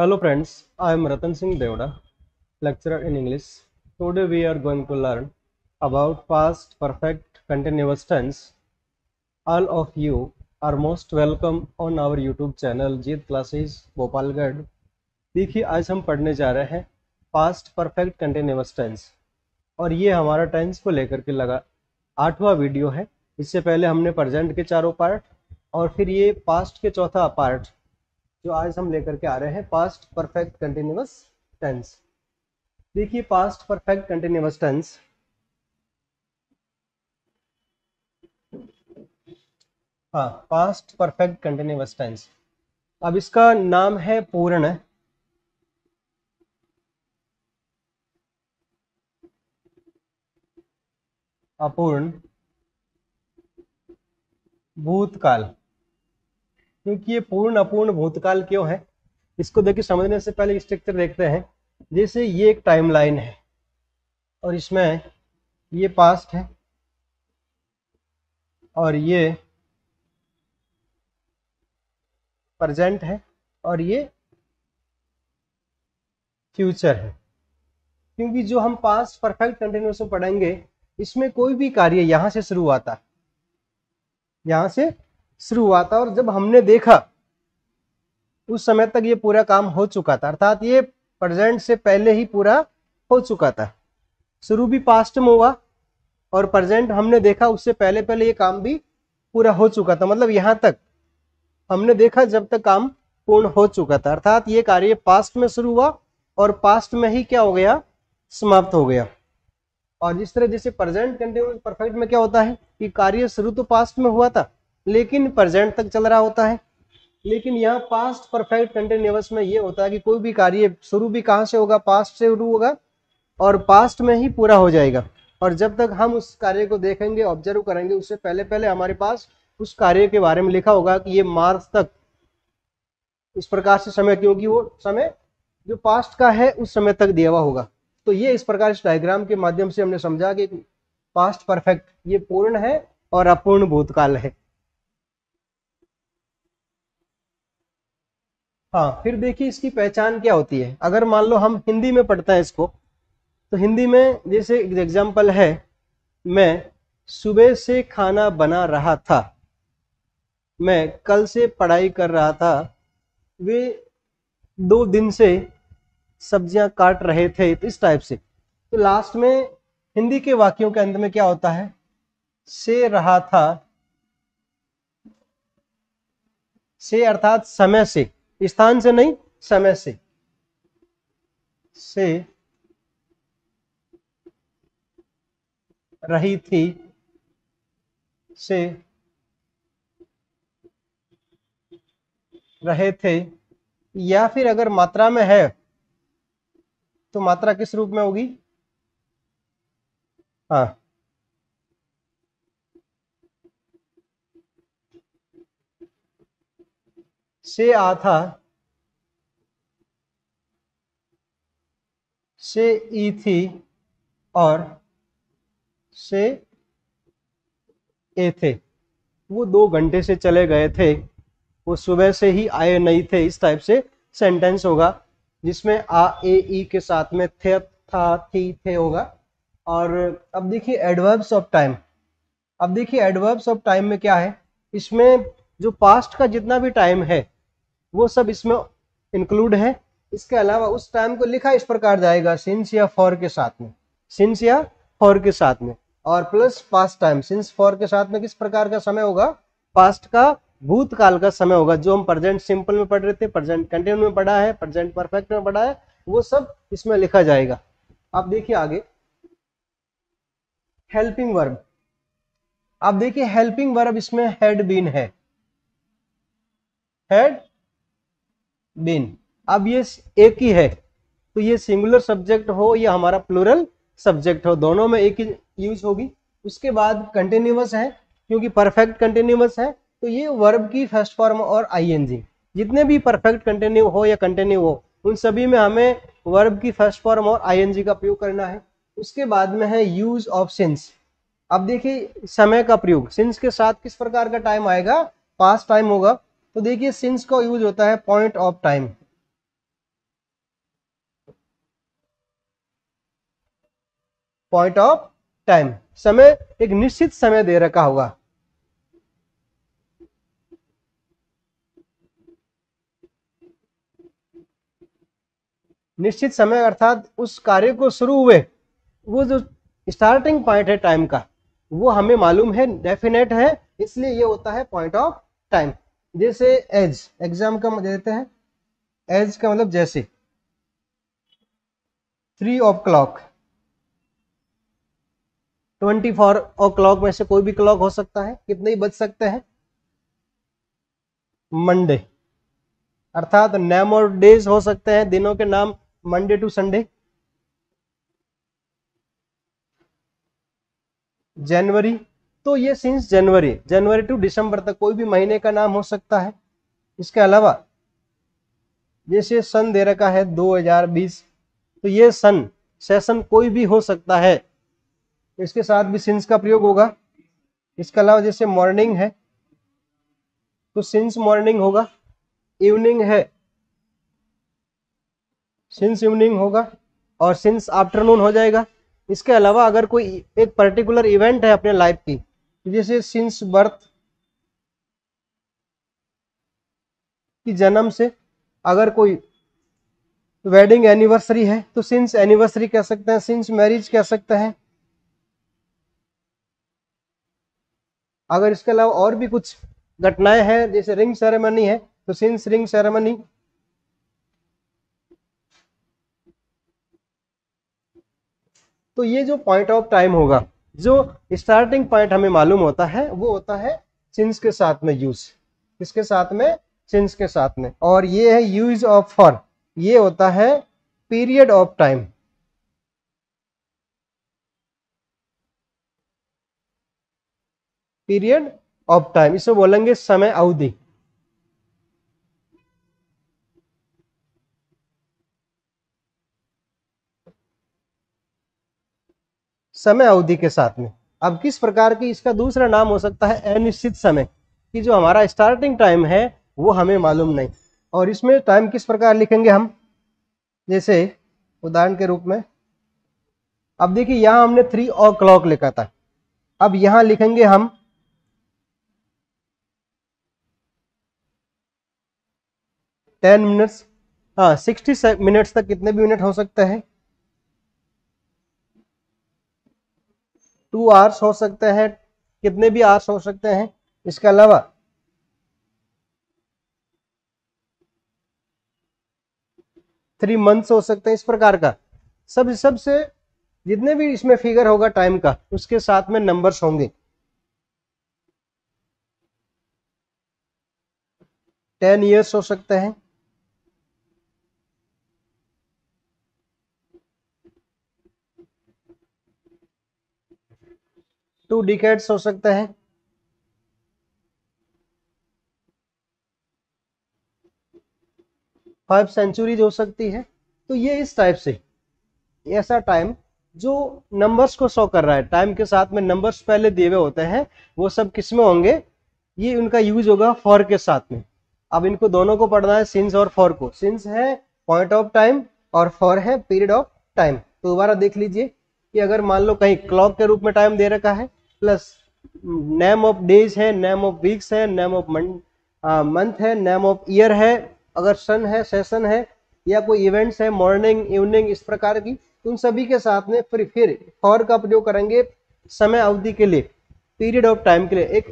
Hello friends, I am Ratan Singh Devda, lecturer in English. Today we are going to learn about past perfect continuous tense. All of you are most welcome on our YouTube channel Jeet classes Bhopalgarh. देखिए आज हम पढ़ने जा रहे हैं past perfect continuous tense और ये हमारा टेंस को लेकर के लगा 8वां वीडियो है। इससे पहले हमने प्रेजेंट के चारों पार्ट और फिर ये पास्ट के चौथा पार्ट जो आज हम लेकर के आ रहे हैं पास्ट परफेक्ट कंटिन्यूअस टेंस। देखिए पास्ट परफेक्ट कंटिन्यूअस टेंस, हाँ पास्ट परफेक्ट कंटिन्यूअस टेंस। अब इसका नाम है पूर्ण, अपूर्ण, भूतकाल। क्योंकि ये पूर्ण अपूर्ण भूतकाल क्यों है, इसको देखिए समझने से पहले स्ट्रक्चर देखते हैं। जैसे ये एक टाइमलाइन है और इसमें ये पास्ट है और ये प्रेजेंट है और ये फ्यूचर है। क्योंकि जो हम पास्ट परफेक्ट कंटिन्यूअस में पढ़ेंगे इसमें कोई भी कार्य यहां से शुरू आता, यहां से शुरू हुआ था और जब हमने देखा उस समय तक ये पूरा काम हो चुका था, अर्थात ये प्रेजेंट से पहले ही पूरा हो चुका था। शुरू भी पास्ट में हुआ और प्रेजेंट हमने देखा उससे पहले पहले ये काम भी पूरा हो चुका था। मतलब यहां तक हमने देखा जब तक काम पूर्ण हो चुका था, अर्थात ये कार्य पास्ट में शुरू हुआ और पास्ट में ही क्या हो गया, समाप्त हो गया। और जिस तरह जैसे प्रेजेंट कंटिन्यूअस परफेक्ट में क्या होता है कि कार्य शुरू तो पास्ट में हुआ था लेकिन प्रेजेंट तक चल रहा होता है। लेकिन यहाँ पास्ट परफेक्ट कंटिन्यूअस में ये होता है कि कोई भी कार्य शुरू भी कहाँ से होगा, पास्ट से शुरू होगा और पास्ट में ही पूरा हो जाएगा। और जब तक हम उस कार्य को देखेंगे, ऑब्जर्व करेंगे, उससे पहले पहले हमारे पास उस कार्य के बारे में लिखा होगा कि ये मार्च तक इस प्रकार से समय, क्योंकि वो समय जो पास्ट का है उस समय तक दिया हुआ होगा। तो ये इस प्रकार इस डायग्राम के माध्यम से हमने समझा कि पास्ट परफेक्ट ये पूर्ण है और अपूर्ण भूतकाल है। हाँ, फिर देखिए इसकी पहचान क्या होती है। अगर मान लो हम हिंदी में पढ़ते हैं इसको, तो हिंदी में जैसे एग्जाम्पल है, मैं सुबह से खाना बना रहा था, मैं कल से पढ़ाई कर रहा था, वे 2 दिन से सब्जियां काट रहे थे। तो इस टाइप से तो लास्ट में हिंदी के वाक्यों के अंत में क्या होता है, से रहा था, से अर्थात समय से, स्थान से नहीं, समय से रही थी, से रहे थे। या फिर अगर मात्रा में है तो मात्रा किस रूप में होगी, हाँ से आ था, से ई थी और से ए थे। वो 2 घंटे से चले गए थे, वो सुबह से ही आए नहीं थे। इस टाइप से सेंटेंस होगा जिसमें आ ए ई के साथ में थे, था, थी, थे होगा। और अब देखिए एडवर्ब्स ऑफ टाइम। अब देखिए एडवर्ब्स ऑफ टाइम में क्या है, इसमें जो पास्ट का जितना भी टाइम है वो सब इसमें इंक्लूड है। इसके अलावा उस टाइम को लिखा इस प्रकार जाएगा सिंस या फॉर के साथ में, सिंस या फॉर के साथ में, और plus past time. Since for के साथ में किस प्रकार का समय होगा, पास्ट का, भूतकाल का समय होगा। जो हम प्रेजेंट सिंपल में पढ़ रहे थे, प्रेजेंट कंटिन्यू में पढ़ा है, प्रेजेंट परफेक्ट में पढ़ा है, वो सब इसमें लिखा जाएगा। अब देखिए आगे हेल्पिंग वर्ब। अब देखिए हेल्पिंग वर्ब इसमें हैड बीन है, हैड बीन। अब ये एक ही है तो ये सिंगुलर सब्जेक्ट हो या हमारा प्लूरल सब्जेक्ट हो, दोनों में एक ही यूज होगी। उसके बाद कंटिन्यूअस है, क्योंकि परफेक्ट कंटिन्यूअस है तो ये वर्ब की फर्स्ट फॉर्म और आईएनजी। जितने भी परफेक्ट कंटिन्यू हो या कंटिन्यू हो उन सभी में हमें वर्ब की फर्स्ट फॉर्म और आईएनजी का प्रयोग करना है। उसके बाद में है यूज ऑफ सिंस। अब देखिए समय का प्रयोग, सिंस के साथ किस प्रकार का टाइम आएगा, पास्ट टाइम होगा। तो देखिए सिंस का यूज होता है point of time, point of time, समय एक निश्चित समय दे रखा होगा। निश्चित समय अर्थात उस कार्य को शुरू हुए वो जो स्टार्टिंग पॉइंट है टाइम का वो हमें मालूम है, डेफिनेट है, इसलिए ये होता है पॉइंट ऑफ टाइम। जैसे एज, एग्जाम का देते हैं, एज का मतलब जैसे 3 o'clock, 24 o'clock में से कोई भी क्लॉक हो सकता है, कितने ही बज सकते हैं, मंडे, अर्थात नेम और डेज हो सकते हैं, दिनों के नाम मंडे टू संडे। जनवरी, तो ये सिंस जनवरी टू दिसंबर तक कोई भी महीने का नाम हो सकता है। इसके अलावा जैसे सन दे रखा है 2020, तो ये सन सेशन कोई भी हो सकता है, इसके साथ भी सिंस का प्रयोग होगा। इसके अलावा जैसे मॉर्निंग है तो सिंस मॉर्निंग होगा, इवनिंग है सिंस इवनिंग होगा, और सिंस आफ्टरनून हो जाएगा। इसके अलावा अगर कोई एक पर्टिकुलर इवेंट है अपने लाइफ की, जैसे सिंस बर्थ की जन्म से, अगर कोई वेडिंग एनिवर्सरी है तो सिंस एनिवर्सरी कह सकते हैं, सिंस मैरिज कह सकते हैं। अगर इसके अलावा और भी कुछ घटनाएं हैं जैसे रिंग सेरेमनी है तो सिंस रिंग सेरेमनी। तो ये जो पॉइंट ऑफ टाइम होगा, जो स्टार्टिंग पॉइंट हमें मालूम होता है वो होता है सिंस के साथ में यूज, किसके साथ में, सिंस के साथ में। और ये है यूज ऑफ फॉर, ये होता है period of time. Period of time इसे बोलेंगे समय अवधि। समय अवधि के साथ में। अब किस प्रकार की, इसका दूसरा नाम हो सकता है अनिश्चित समय, कि जो हमारा स्टार्टिंग टाइम है वो हमें मालूम नहीं। और इसमें टाइम किस प्रकार लिखेंगे हम, जैसे उदाहरण के रूप में, अब देखिए यहां हमने 3 o'clock लिखा था, अब यहां लिखेंगे हम 10 मिनट्स, हाँ 60 मिनट्स तक कितने भी मिनट हो सकते हैं, 2 hours हो सकते हैं, कितने भी आवर्स हो सकते हैं। इसके अलावा 3 months हो सकते हैं। इस प्रकार का सबसे जितने भी इसमें फिगर होगा टाइम का उसके साथ में नंबर्स होंगे। 10 years हो सकते हैं, 2 decades हो सकते हैं, 5 centuries हो सकती है। तो ये इस टाइप से ऐसा टाइम जो नंबर्स को शो कर रहा है, टाइम के साथ में नंबर्स पहले दिए हुए होते हैं, वो सब किस में होंगे, ये उनका यूज होगा फॉर के साथ में। अब इनको दोनों को पढ़ना है, सिंस और फॉर को। सिंस है पॉइंट ऑफ टाइम और फॉर है पीरियड ऑफ टाइम। तो दोबारा देख लीजिए कि अगर मान लो कहीं क्लॉक के रूप में टाइम दे रखा है, प्लस नेम ऑफ डेज है, नेम ऑफ वीक्स है, नेम ऑफ मंथ है, नेम ऑफ ईयर है, अगर सन है, सेशन है, या कोई इवेंट्स है मॉर्निंग इवनिंग इस प्रकार की, उन सभी के साथ में फिर फॉर का प्रयोग करेंगे समय अवधि के लिए, पीरियड ऑफ टाइम के लिए, एक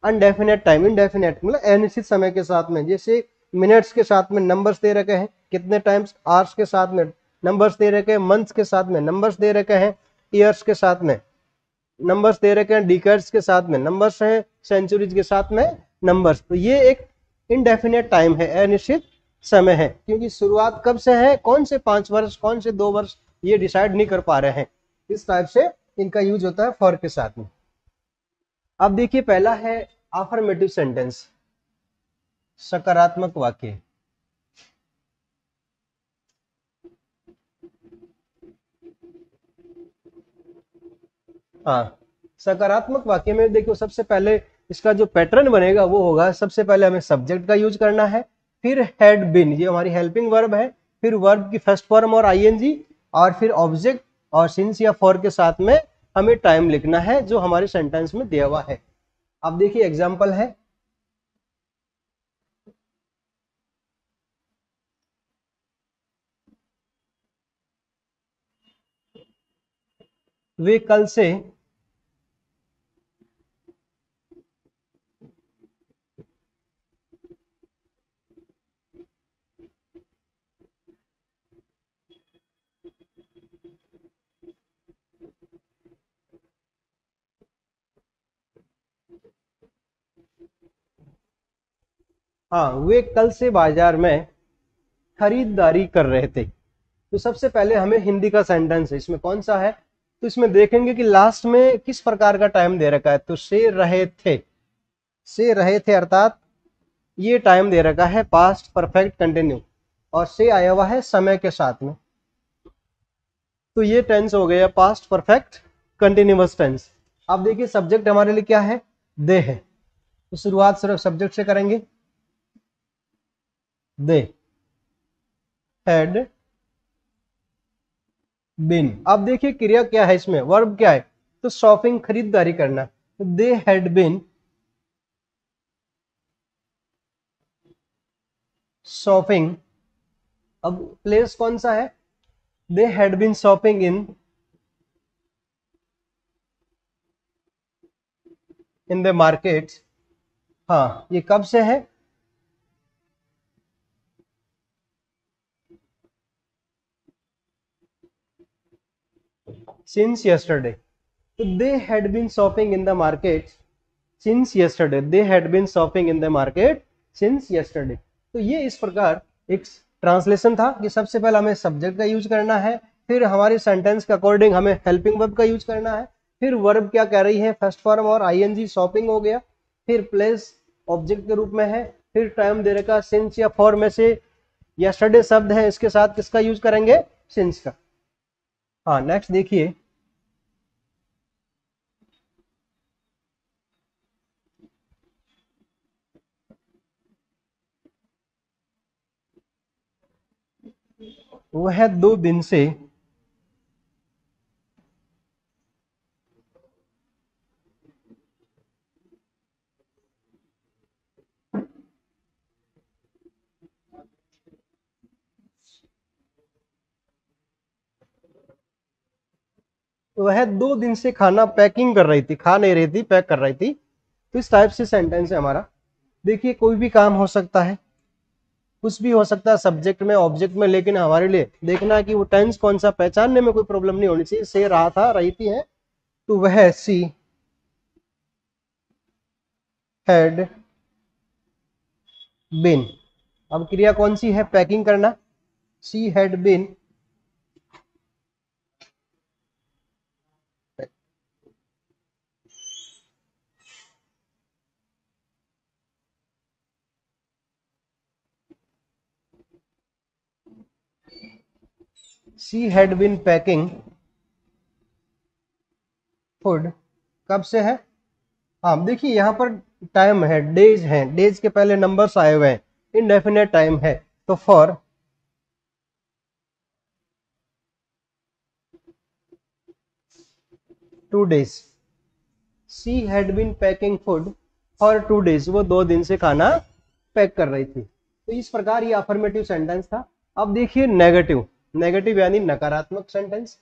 अनडेफिनेट टाइम, इनडेफिनेट मतलब अनिश्चित समय के साथ में। जैसे मिनट्स के साथ में नंबर्स दे रखे हैं कितने टाइम्स, आवर्स के साथ में नंबर्स दे रखे हैं, मंथ्स के साथ में नंबर्स दे रखे हैं, ईयर्स के साथ में नंबर्स दे रखे हैं, डिकेड्स के साथ में नंबर्स हैं, सेंचुरीज के साथ में नंबर्स। तो ये एक इनडेफिनेट टाइम है, अनिश्चित समय है, क्योंकि शुरुआत कब से है, कौन से 5 वर्ष, कौन से 2 वर्ष, ये डिसाइड नहीं कर पा रहे हैं। इस टाइप से इनका यूज होता है फॉर के साथ में। अब देखिए पहला है अफर्मेटिव सेंटेंस, सकारात्मक वाक्य। हाँ, सकारात्मक वाक्य में देखो सबसे पहले इसका जो पैटर्न बनेगा वो होगा, सबसे पहले हमें सब्जेक्ट का यूज करना है, फिर हैड बीन, ये हमारी हेल्पिंग वर्ब है, फिर वर्ब की फर्स्ट फॉर्म और आईएनजी, और फिर ऑब्जेक्ट, और सिंस या फॉर के साथ में हमें टाइम लिखना है जो हमारे सेंटेंस में दिया हुआ है। अब देखिए एग्जांपल है, वे कल से हाँ वे कल से बाजार में खरीदारी कर रहे थे। तो सबसे पहले हमें हिंदी का सेंटेंस है, इसमें कौन सा है, तो इसमें देखेंगे कि लास्ट में किस प्रकार का टाइम दे रखा है। तो से रहे थे, से रहे थे अर्थात ये टाइम दे रखा है पास्ट परफेक्ट कंटिन्यू, और से आया हुआ है समय के साथ में, तो ये टेंस हो गया पास्ट परफेक्ट कंटिन्यूअस टेंस। अब देखिए सब्जेक्ट हमारे लिए क्या है, दे है, तो शुरुआत सिर्फ सब्जेक्ट से करेंगे, दे हैड बिन। अब देखिए क्रिया क्या है, इसमें वर्ब क्या है, तो शॉपिंग खरीदारी करना, तो दे हैड बिन शॉपिंग। अब प्लेस कौन सा है, they had been shopping in the market. हाँ ये कब से है, सिंस यस्टरडे। तो they had been shopping in the market since yesterday, they had been shopping in the market since yesterday. तो ये इस प्रकार एक ट्रांसलेशन था कि सबसे पहले हमें सब्जेक्ट का यूज करना है, फिर हमारे सेंटेंस के अकॉर्डिंग हमें हेल्पिंग वर्ब का यूज करना है, फिर वर्ब क्या कह रही है फर्स्ट फॉर्म और आईएनजी शॉपिंग हो गया, फिर प्लेस ऑब्जेक्ट के रूप में है, फिर टाइम दे रखा सिंस या फॉर में से यस्टरडे शब्द है, इसके साथ किसका यूज करेंगे, सिंस का। हाँ नेक्स्ट देखिए, वह 2 दिन से वह 2 दिन से खाना पैकिंग कर रही थी, खा नहीं रही थी, पैक कर रही थी। तो इस टाइप से सेंटेंस है हमारा। देखिए कोई भी काम हो सकता है, कुछ भी हो सकता है सब्जेक्ट में ऑब्जेक्ट में, लेकिन हमारे लिए देखना है कि वो टेंस कौन सा, पहचानने में कोई प्रॉब्लम नहीं होनी चाहिए। से रहा था, रही थी है, तो वह सी हैड बिन। अब क्रिया कौन सी है, पैकिंग करना, she had been she had been packing food. कब से है, हाँ देखिए यहाँ पर टाइम है, डेज है, डेज के पहले नंबर्स आए हुए हैं, इनडेफिनेट टाइम है, तो for 2 days she had been packing food for 2 days, वो 2 दिन से खाना पैक कर रही थी। तो इस प्रकार ये अफर्मेटिव सेंटेंस था। अब देखिए नेगेटिव, नेगेटिव यानी नकारात्मक सेंटेंस।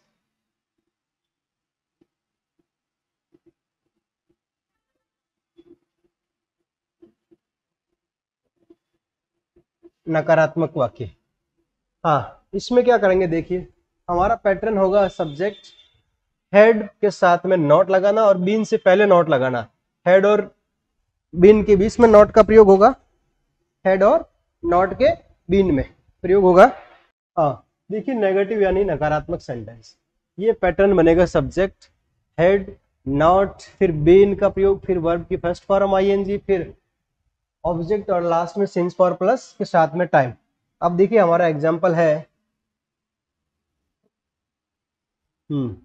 नकारात्मक वाक्य, हाँ इसमें क्या करेंगे, देखिए हमारा पैटर्न होगा सब्जेक्ट हेड के साथ में नॉट लगाना और बीन से पहले नॉट लगाना, हेड और बीन के बीच में नॉट का प्रयोग होगा, हेड और नॉट के बीन में प्रयोग होगा। हाँ देखिए नेगेटिव यानी नकारात्मक सेंटेंस, ये पैटर्न बनेगा सब्जेक्ट हेड नॉट, फिर बीन का प्रयोग, फिर वर्ब की फर्स्ट फॉर्म आईएनजी, फिर ऑब्जेक्ट और लास्ट में सिंस फॉर प्लस के साथ में टाइम। अब देखिए हमारा एग्जांपल है, हम्म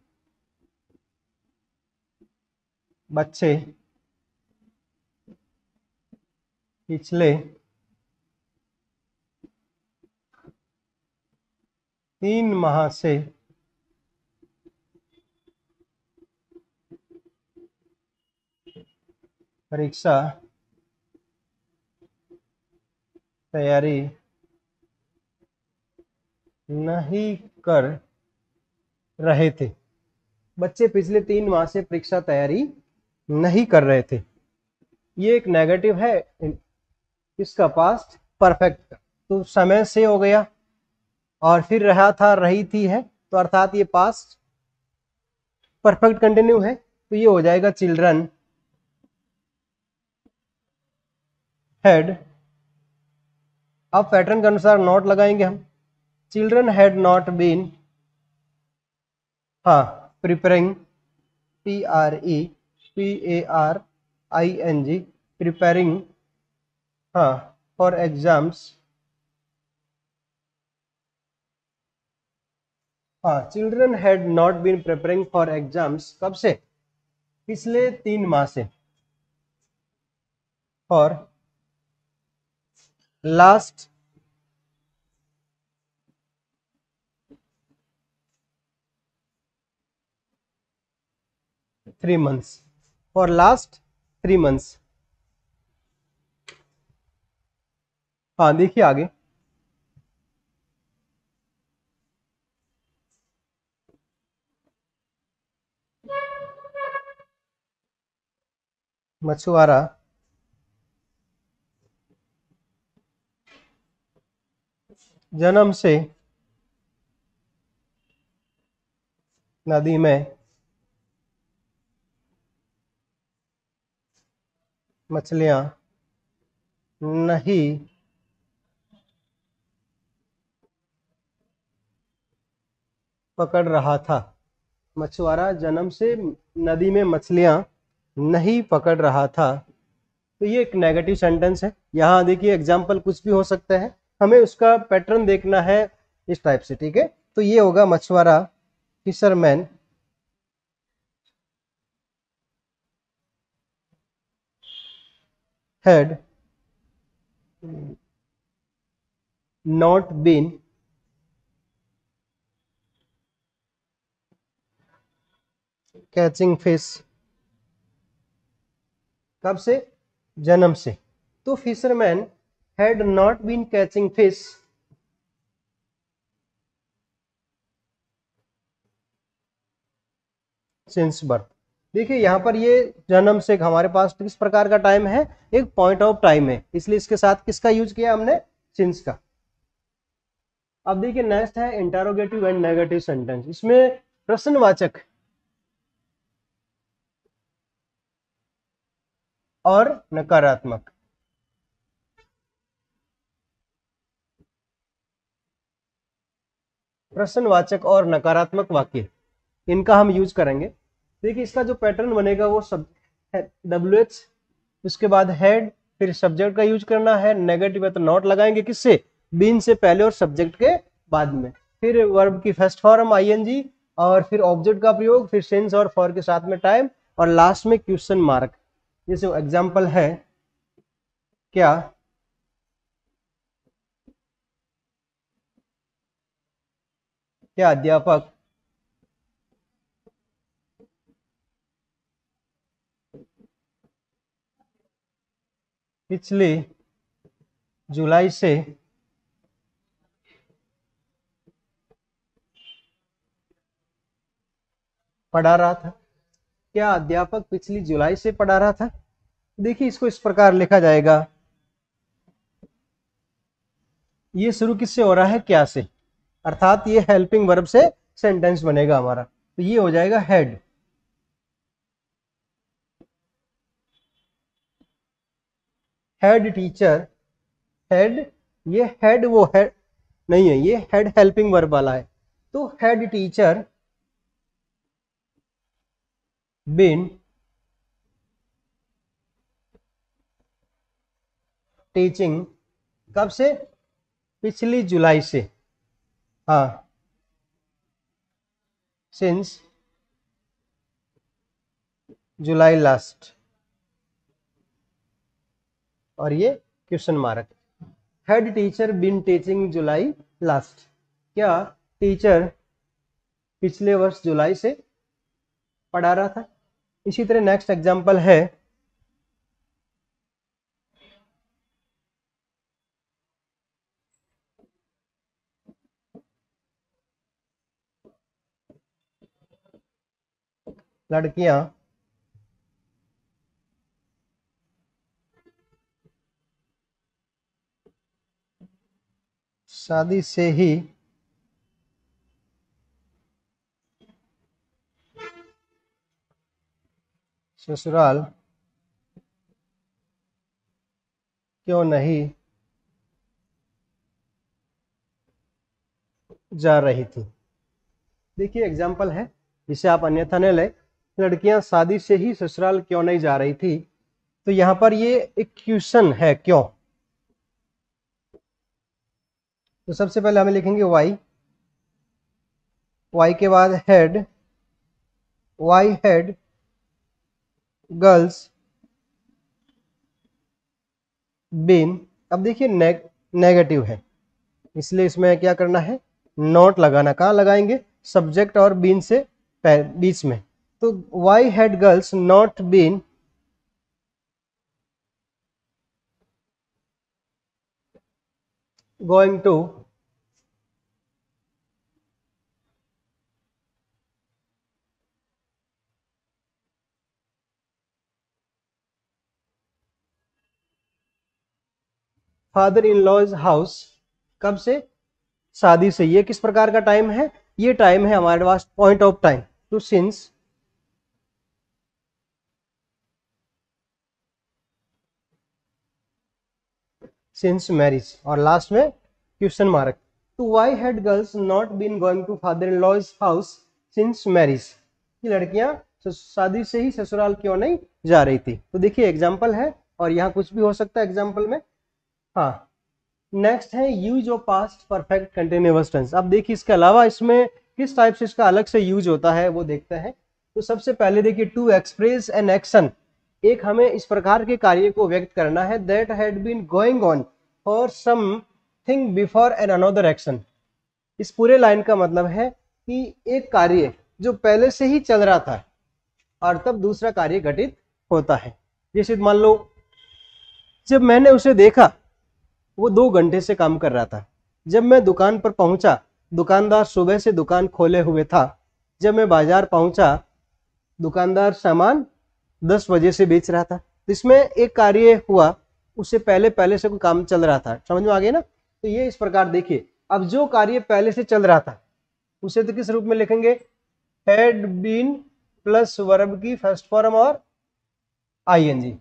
बच्चे पिछले 3 माह से परीक्षा तैयारी नहीं कर रहे थे। बच्चे पिछले 3 माह से परीक्षा तैयारी नहीं कर रहे थे। ये एक नेगेटिव है इसका पास्ट परफेक्ट का, तो समय से हो गया और फिर रहा था रही थी है, तो अर्थात ये पास्ट परफेक्ट कंटिन्यू है, तो ये हो जाएगा चिल्ड्रन हैड। अब पैटर्न के अनुसार नॉट लगाएंगे हम। चिल्ड्रन हैड नॉट बीन, हाँ, प्रिपेयरिंग, PREPARING, प्रिपेयरिंग, हाँ, फॉर एग्जाम्स, हाँ, children had not been preparing for exams, कब से? पिछले 3 माह से। For last 3 months, for last 3 months। हाँ, देखिए आगे। मछुआरा जन्म से नदी में मछलियां नहीं पकड़ रहा था। मछुआरा जन्म से नदी में मछलियां नहीं पकड़ रहा था, तो ये एक नेगेटिव सेंटेंस है। यहाँ देखिए एग्जाम्पल कुछ भी हो सकता है, हमें उसका पैटर्न देखना है इस टाइप से, ठीक है। तो ये होगा मछुआरा, fisherman had not been catching fish, कब से? जन्म से। तो fisherman had not been catching fish since birth. देखिए यहाँ पर ये जन्म से हमारे पास किस प्रकार का टाइम है, एक पॉइंट ऑफ टाइम है, इसलिए इसके साथ किसका यूज किया हमने? सिंस का। अब देखिए नेक्स्ट है इंटरोगेटिव एंड नेगेटिव सेंटेंस। इसमें प्रश्नवाचक और नकारात्मक, प्रश्नवाचक और नकारात्मक वाक्य, इनका हम यूज करेंगे। देखिए इसका जो पैटर्न बनेगा वो सब WH, उसके बाद हेड, फिर सब्जेक्ट का यूज करना है। नेगेटिव है तो नॉट लगाएंगे, किससे? बीन से पहले और सब्जेक्ट के बाद में। फिर वर्ब की फर्स्ट फॉर्म ING, और फिर ऑब्जेक्ट का प्रयोग, फिर सिंस और फॉर के साथ में टाइम, और लास्ट में क्वेश्चन मार्क। जैसे एग्जाम्पल है, क्या क्या अध्यापक पिछले जुलाई से पढ़ा रहा था? क्या अध्यापक पिछली जुलाई से पढ़ा रहा था? देखिए इसको इस प्रकार लिखा जाएगा, ये शुरू किससे हो रहा है? क्या से, अर्थात ये हेल्पिंग वर्ब से सेंटेंस बनेगा हमारा, तो ये हो जाएगा हेड। हेड टीचर, हेड, ये हेड वो हेड नहीं है, ये हेड हेल्पिंग वर्ब वाला है। तो हेड टीचर बिन टीचिंग, कब से? पिछली जुलाई से, हाँ, सिंस जुलाई लास्ट, और ये question mark. Head teacher been teaching July last, क्या टीचर पिछले वर्ष जुलाई से पढ़ा रहा था? इसी तरह नेक्स्ट एग्जांपल है, लड़कियां शादी से ही ससुराल क्यों नहीं जा रही थी। देखिए एग्जाम्पल है, जिसे आप अन्यथा न लें। लड़कियां शादी से ही ससुराल क्यों नहीं जा रही थी, तो यहां पर ये एक क्वेश्चन है क्यों। तो सबसे पहले हमें लिखेंगे वाई, वाई के बाद had, why had girls been. अब देखिए नेगेटिव है, इसलिए इसमें क्या करना है, नॉट लगाना। कहाँ लगाएंगे, सब्जेक्ट और बीन से बीच में। तो why had girls not been going to father in law's house. कब से, शादी से। ये किस प्रकार का टाइम है, ये टाइम है हमारे पास पॉइंट ऑफ टाइम। तो सिंस मैरिज, और लास्ट में क्वेश्चन मार्क। तो why had girls not been going to father in law's house since marriage. ये लड़कियां शादी से ही ससुराल क्यों नहीं जा रही थी। तो देखिए एग्जाम्पल है, और यहाँ कुछ भी हो सकता है एग्जाम्पल में। हाँ, नेक्स्ट है use of past perfect continuous tense. अब देखिए इसके अलावा इसमें किस टाइप से इसका अलग से यूज होता है वो देखते हैं। तो सबसे पहले देखिए, टू एक्सप्रेस एन एक्शन। एक हमें इस प्रकार के कार्य को व्यक्त करना है, that had been going on for something before an another action. इस पूरे लाइन का मतलब है कि एक कार्य जो पहले से ही चल रहा था और तब दूसरा कार्य घटित होता है। जैसे मान लो, जब मैंने उसे देखा वो 2 घंटे से काम कर रहा था। जब मैं दुकान पर पहुंचा, दुकानदार सुबह से दुकान खोले हुए था। जब मैं बाजार पहुंचा, दुकानदार सामान 10 बजे से बेच रहा था। तो इसमें एक कार्य हुआ, उससे पहले से कोई काम चल रहा था। समझ में आ गया ना। तो ये इस प्रकार देखिए, अब जो कार्य पहले से चल रहा था उसे तो किस रूप में लिखेंगे, हैड बीन प्लस वर्ब की फर्स्ट फॉर्म और आईएनजी।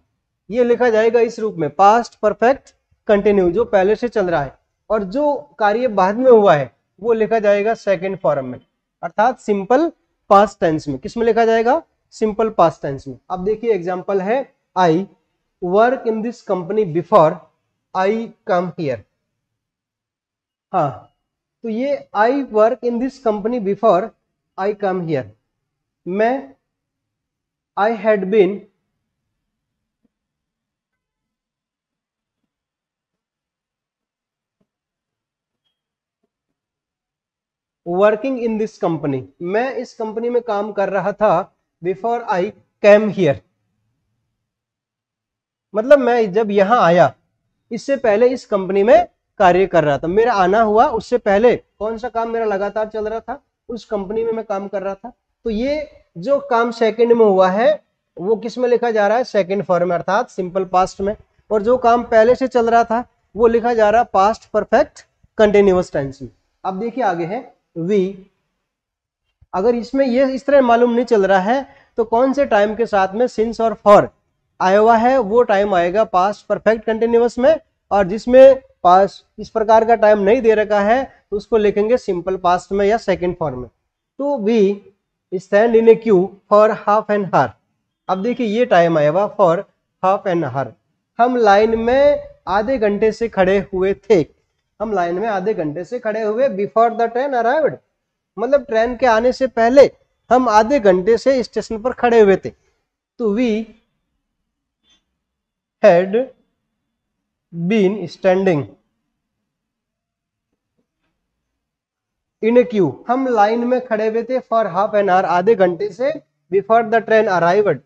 ये लिखा जाएगा इस रूप में, पास्ट परफेक्ट कंटिन्यू, जो पहले से चल रहा है। और जो कार्य बाद में हुआ है वो लिखा जाएगा सेकंड फॉर्म में, अर्थात सिंपल पास्ट टेंस में। किस में लिखा जाएगा, सिंपल पास्ट टेंस में। अब देखिए एग्जांपल है, I work in this company before I come here. हाँ, तो ये I work in this company before I come here. मैं, I had been working in this company, मैं इस कंपनी में काम कर रहा था, बिफोर आई कैम हियर। मतलब मैं जब यहां आया, इससे पहले इस कंपनी में कार्य कर रहा था। मेरा आना हुआ उससे पहले कौन सा काम मेरा लगातार चल रहा था, उस कंपनी में मैं काम कर रहा था। तो ये जो काम सेकंड में हुआ है वो किस में लिखा जा रहा है, सेकंड फॉर्म में, अर्थात सिंपल पास्ट में। और जो काम पहले से चल रहा था वो लिखा जा रहा है पास्ट परफेक्ट कंटिन्यूअस टेंस में। अब देखिए आगे है वी। अगर इसमें ये इस तरह मालूम नहीं चल रहा है तो कौन से टाइम के साथ में सिंस और फॉर आया हुआ है, वो टाइम आएगा पास्ट परफेक्ट कंटिन्यूअस में। और जिसमें पास्ट इस प्रकार का टाइम नहीं दे रखा है तो उसको लिखेंगे सिंपल पास्ट में या सेकंड फॉर्म में। तो we stand in a queue for half an hour. अब देखिए ये टाइम आया हुआ फॉर हाफ एन आवर। हम लाइन में आधे घंटे से खड़े हुए थे। हम लाइन में आधे घंटे से खड़े हुए बिफोर द ट्रेन अराइव्ड, मतलब ट्रेन के आने से पहले हम आधे घंटे से स्टेशन पर खड़े हुए थे। तो we had been standing in a queue, हम लाइन में खड़े हुए थे फॉर हाफ एन आवर, आधे घंटे से, बिफोर द ट्रेन अराइव्ड,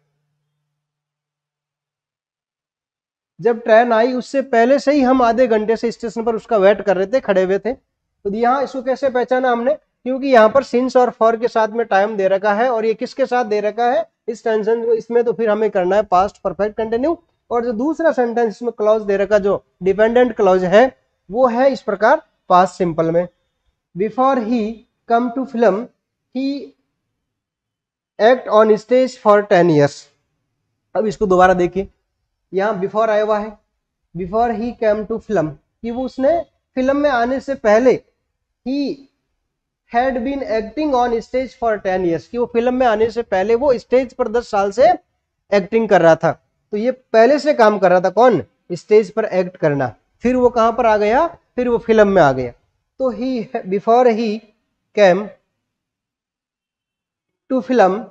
जब ट्रेन आई उससे पहले से ही हम आधे घंटे से स्टेशन पर उसका वेट कर रहे थे, खड़े हुए थे। तो यहाँ इसको कैसे पहचाना हमने, क्योंकि यहाँ पर सिंस और फॉर के साथ में टाइम दे रखा है और ये किसके साथ दे रखा है, इस टेंशन को, इसमें तो फिर हमें करना है पास्ट परफेक्ट कंटिन्यू। और जो दूसरा सेंटेंस इसमें क्लॉज दे रखा जो डिपेंडेंट क्लॉज है वो है इस प्रकार पास्ट सिंपल में, before he come to film he act on stage for 10 years. अब इसको दोबारा देखिए, यहाँ बिफोर आया हुआ है, before he come to film, कि वो उसने फिल्म में आने से पहले ही had been acting on stage for 10 years, कि वो फिल्म में आने से पहले वो स्टेज पर 10 साल से एक्टिंग कर रहा था। तो ये पहले से काम कर रहा था, कौन, स्टेज पर एक्ट करना। फिर वो कहां पर आ गया, फिर वो फिल्म में आ गया। तो he before he came to film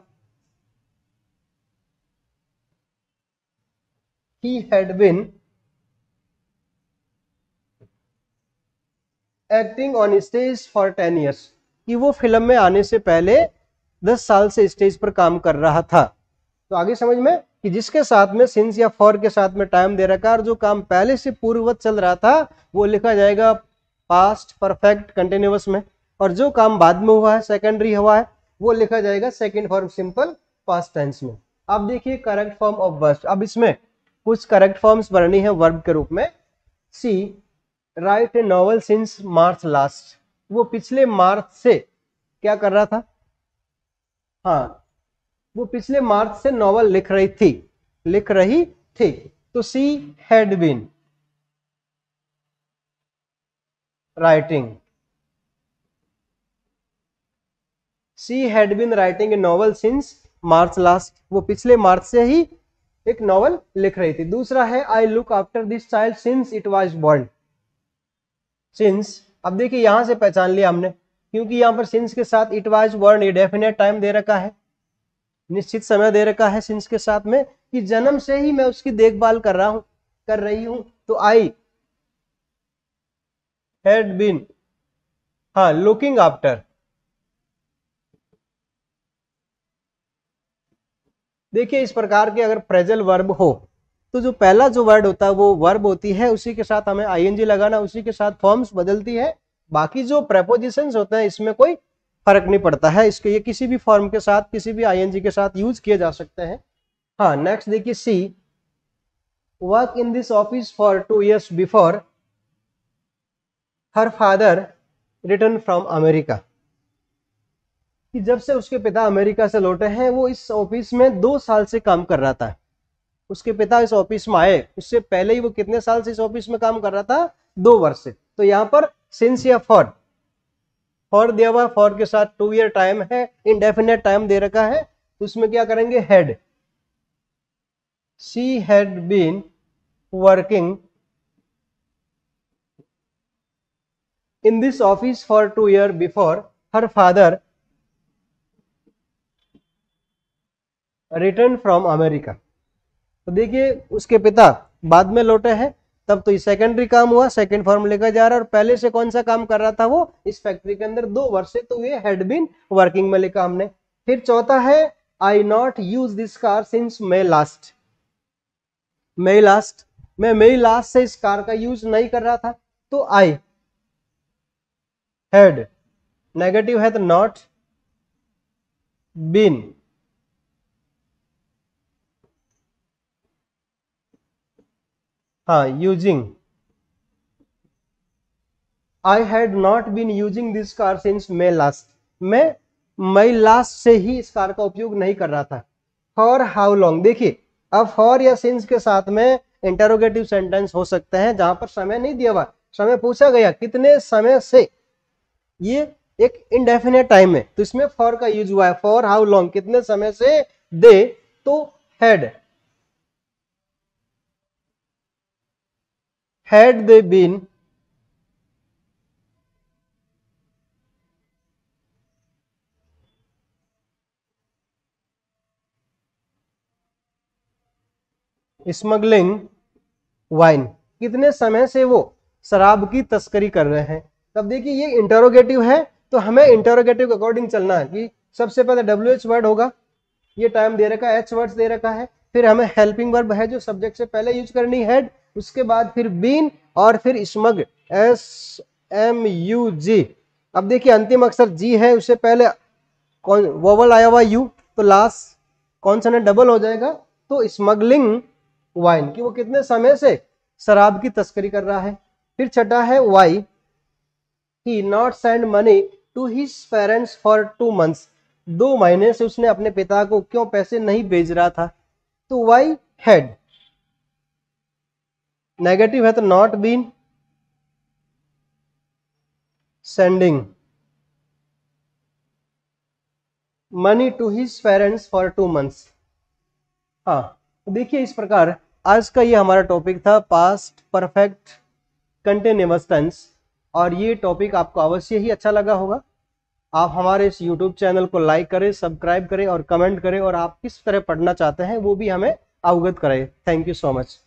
he had been acting on stage for 10 years, कि वो फिल्म में आने से पहले 10 साल से स्टेज पर काम कर रहा था। तो आगे समझ में कि जिसके साथ में सिंस या फॉर के साथ में टाइम दे रखा है और जो काम पहले से पूर्ववत चल रहा था वो लिखा जाएगा पास्ट परफेक्ट कंटिन्यूअस में, और जो काम बाद में हुआ है सेकेंडरी हुआ है वो लिखा जाएगा second form simple past tense में। अब देखिए करेक्ट फॉर्म ऑफ वर्ब, अब इसमें कुछ करेक्ट फॉर्म्स भरनी है वर्ब के रूप में। She write a novel since March last, वो पिछले मार्च से क्या कर रहा था, हाँ वो पिछले मार्च से नॉवल लिख रही थी। तो she had been writing, she had been writing a novel since March last, वो पिछले मार्च से ही एक नॉवल लिख रही थी। दूसरा है I look after this child since it was born, since, अब देखिए यहां से पहचान लिया हमने, क्योंकि यहां पर सिंस के साथ इट वाज बोर्न ये डेफिनेट टाइम दे रखा है, निश्चित समय दे रखा है सिंस के साथ में, कि जन्म से ही मैं उसकी देखभाल कर रही हूं। तो आई हैड बीन, हाँ लुकिंग आफ्टर, देखिए इस प्रकार के अगर प्रेजेंट वर्ब हो तो जो पहला जो वर्ड होता है वो वर्ब होती है, उसी के साथ हमें आईएनजी लगाना, उसी के साथ फॉर्म्स बदलती है। बाकी जो प्रेपोजिशंस होते हैं इसमें कोई फर्क नहीं पड़ता है, इसके ये किसी भी फॉर्म के साथ किसी भी आईएनजी के साथ यूज किए जा सकते हैं। हाँ नेक्स्ट देखिए she work in this office for 2 years before her father return from America, कि जब से उसके पिता अमेरिका से लौटे हैं वो इस ऑफिस में 2 साल से काम कर रहा था। उसके पिता इस ऑफिस में आए उससे पहले ही वो कितने साल से इस ऑफिस में काम कर रहा था, 2 वर्ष से। तो यहाँ पर सिंस या फॉर दिया हुआ, फॉर के साथ 2 year टाइम है, इंडेफिनेट टाइम दे रखा है, तो उसमें क्या करेंगे had, she had been working in this office for 2 years before her father return from America. तो देखिए उसके पिता बाद में लौटे हैं, तब तो ये सेकेंडरी काम हुआ, सेकंड फॉर्म लेकर जा रहा है, और पहले से कौन सा काम कर रहा था वो इस फैक्ट्री के अंदर 2 वर्ष से, तो ये हैड बीन वर्किंग में लिखा हमने। फिर चौथा है I not use this car since May last, मई लास्ट से इस कार का यूज नहीं कर रहा था। तो आई हैड, नेगेटिव है तो नॉट बीन, हाँ using, I had not been using this car since May last, मैं मई लास्ट से ही इस कार का उपयोग नहीं कर रहा था। फॉर हाउ लॉन्ग, देखिए अब फॉर या सिंस के साथ में इंटरोगेटिव सेंटेंस हो सकते हैं जहां पर समय नहीं दिया हुआ, समय पूछा गया कितने समय से, ये एक इंडेफिनेट टाइम है तो इसमें फॉर का यूज हुआ है। फॉर हाउ लॉन्ग, कितने समय से, दे, तो had they been smuggling wine, कितने समय से वो शराब की तस्करी कर रहे हैं। तब देखिए ये इंटरोगेटिव है तो हमें इंटरोगेटिव के अकॉर्डिंग चलना है कि सबसे पहले WH वर्ड होगा, ये टाइम दे रखा है, H वर्ड्स दे रखा है, फिर हमें हेल्पिंग वर्ब है जो सब्जेक्ट से पहले यूज करनी हैड, उसके बाद फिर बीन और फिर स्मग SMUG अब देखिए अंतिम अक्षर जी है, उससे पहले कौन वोवल आया हुआ यू, तो लास्ट कॉन्सोनेंट डबल हो जाएगा। तो स्मगलिंग वाइन, कि वो कितने समय से शराब की तस्करी कर रहा है। फिर छठा है why he not send money to his parents for 2 months, 2 महीने से उसने अपने पिता को क्यों पैसे नहीं भेज रहा था। तो वाई हैड, नेगेटिव है तो not been sending money to his parents for 2 months। हाँ, तो देखिए इस प्रकार आज का ये हमारा टॉपिक था पास्ट परफेक्ट कंटिन्यूअस टेंस, और ये टॉपिक आपको अवश्य ही अच्छा लगा होगा। आप हमारे इस YouTube चैनल को लाइक करें, सब्सक्राइब करें और कमेंट करें, और आप किस तरह पढ़ना चाहते हैं वो भी हमें अवगत करें। Thank you so much.